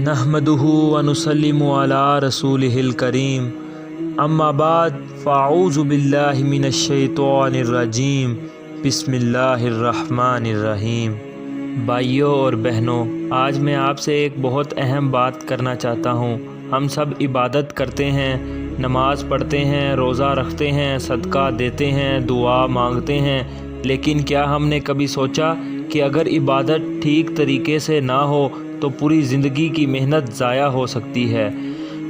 نحمدہ ونسلم علی رسولہ الکریم اما بعد فاعوذ باللہ من الشیطان الرجیم بسم اللہ الرحمن الرحیم۔ بھائیوں اور بہنوں، آج میں آپ سے ایک بہت اہم بات کرنا چاہتا ہوں۔ ہم سب عبادت کرتے ہیں، نماز پڑھتے ہیں، روزہ رکھتے ہیں، صدقہ دیتے ہیں، دعا مانگتے ہیں، لیکن کیا ہم نے کبھی سوچا کہ اگر عبادت ٹھیک طریقے سے نہ ہو تو پوری زندگی کی محنت ضائع ہو سکتی ہے؟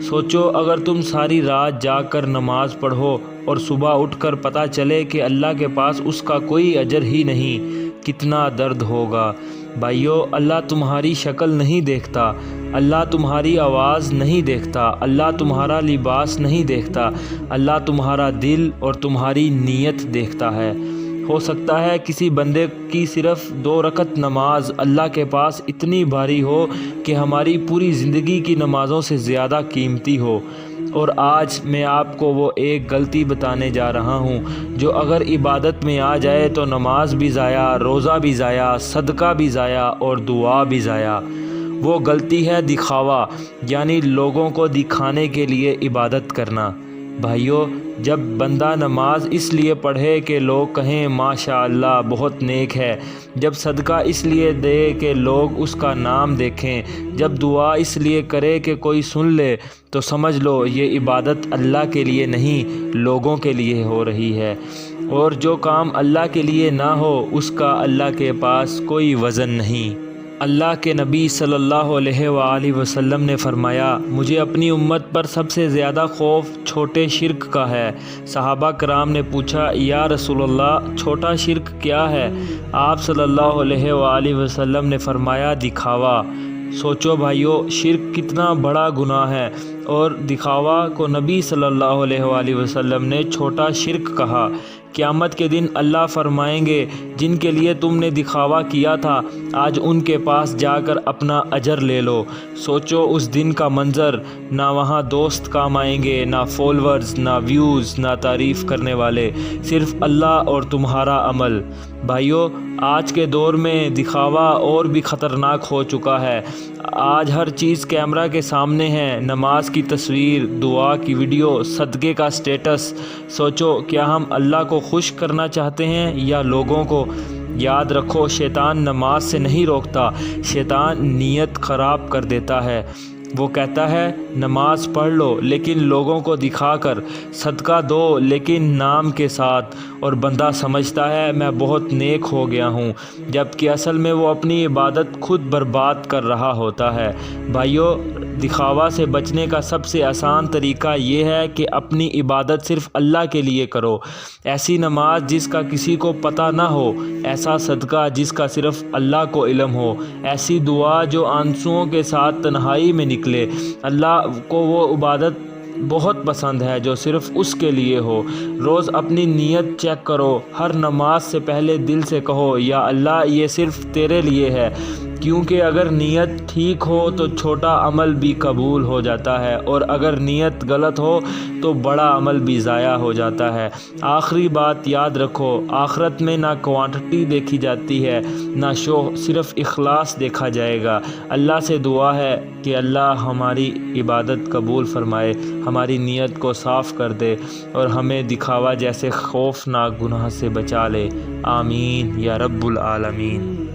سوچو، اگر تم ساری رات جاگ کر نماز پڑھو اور صبح اٹھ کر پتہ چلے کہ اللہ کے پاس اس کا کوئی اجر ہی نہیں، کتنا درد ہوگا۔ بھائیو، اللہ تمہاری شکل نہیں دیکھتا، اللہ تمہاری آواز نہیں دیکھتا، اللہ تمہارا لباس نہیں دیکھتا، اللہ تمہارا دل اور تمہاری نیت دیکھتا ہے۔ ہو سکتا ہے کسی بندے کی صرف 2 رکعت نماز اللہ کے پاس اتنی بھاری ہو کہ ہماری پوری زندگی کی نمازوں سے زیادہ قیمتی ہو، اور آج میں آپ کو وہ ایک غلطی بتانے جا رہا ہوں جو اگر عبادت میں آ جائے تو نماز بھی ضائع، روزہ بھی ضائع، صدقہ بھی ضائع اور دعا بھی ضائع۔ وہ غلطی ہے دکھاوا، یعنی لوگوں کو دکھانے کے لیے عبادت کرنا۔ بھائیو، جب بندہ نماز اس لیے پڑھے کہ لوگ کہیں ماشاء اللہ بہت نیک ہے، جب صدقہ اس لیے دے کہ لوگ اس کا نام دیکھیں، جب دعا اس لیے کرے کہ کوئی سن لے، تو سمجھ لو یہ عبادت اللہ کے لیے نہیں، لوگوں کے لیے ہو رہی ہے، اور جو کام اللہ کے لیے نہ ہو اس کا اللہ کے پاس کوئی وزن نہیں۔ اللہ کے نبی صلی اللہ علیہ وآلہ وسلم نے فرمایا، مجھے اپنی امت پر سب سے زیادہ خوف چھوٹے شرک کا ہے۔ صحابہ کرام نے پوچھا، یا رسول اللہ، چھوٹا شرک کیا ہے؟ آپ صلی اللہ علیہ وآلہ وسلم نے فرمایا، دکھاوا۔ سوچو بھائیو، شرک کتنا بڑا گناہ ہے، اور دکھاوا کو نبی صلی اللہ علیہ وآلہ وسلم نے چھوٹا شرک کہا۔ قیامت کے دن اللہ فرمائیں گے، جن کے لیے تم نے دکھاوا کیا تھا آج ان کے پاس جا کر اپنا اجر لے لو۔ سوچو اس دن کا منظر، نہ وہاں دوست کام آئیں گے، نہ فالورز، نہ ویوز، نہ تعریف کرنے والے، صرف اللہ اور تمہارا عمل۔ بھائیو، آج کے دور میں دکھاوا اور بھی خطرناک ہو چکا ہے۔ آج ہر چیز کیمرہ کے سامنے ہے، نماز کی تصویر، دعا کی ویڈیو، صدقے کا سٹیٹس۔ سوچو، کیا ہم اللہ کو خوش کرنا چاہتے ہیں یا لوگوں کو؟ یاد رکھو، شیطان نماز سے نہیں روکتا، شیطان نیت خراب کر دیتا ہے۔ وہ کہتا ہے نماز پڑھ لو لیکن لوگوں کو دکھا کر، صدقہ دو لیکن نام کے ساتھ، اور بندہ سمجھتا ہے میں بہت نیک ہو گیا ہوں، جبکہ اصل میں وہ اپنی عبادت خود برباد کر رہا ہوتا ہے۔ بھائیو، دکھاوا سے بچنے کا سب سے آسان طریقہ یہ ہے کہ اپنی عبادت صرف اللہ کے لیے کرو۔ ایسی نماز جس کا کسی کو پتہ نہ ہو، ایسا صدقہ جس کا صرف اللہ کو علم ہو، ایسی دعا جو آنسوؤں کے ساتھ تنہائی میں نکلے۔ اللہ کو وہ عبادت بہت پسند ہے جو صرف اس کے لیے ہو۔ روز اپنی نیت چیک کرو، ہر نماز سے پہلے دل سے کہو، یا اللہ یہ صرف تیرے لیے ہے، کیونکہ اگر نیت ٹھیک ہو تو چھوٹا عمل بھی قبول ہو جاتا ہے، اور اگر نیت غلط ہو تو بڑا عمل بھی ضائع ہو جاتا ہے۔ آخری بات یاد رکھو، آخرت میں نہ کوانٹٹی دیکھی جاتی ہے نہ شو، صرف اخلاص دیکھا جائے گا۔ اللہ سے دعا ہے کہ اللہ ہماری عبادت قبول فرمائے، ہماری نیت کو صاف کر دے، اور ہمیں دکھاوا جیسے خوفناک گناہ سے بچا لے۔ آمین یا رب العالمین۔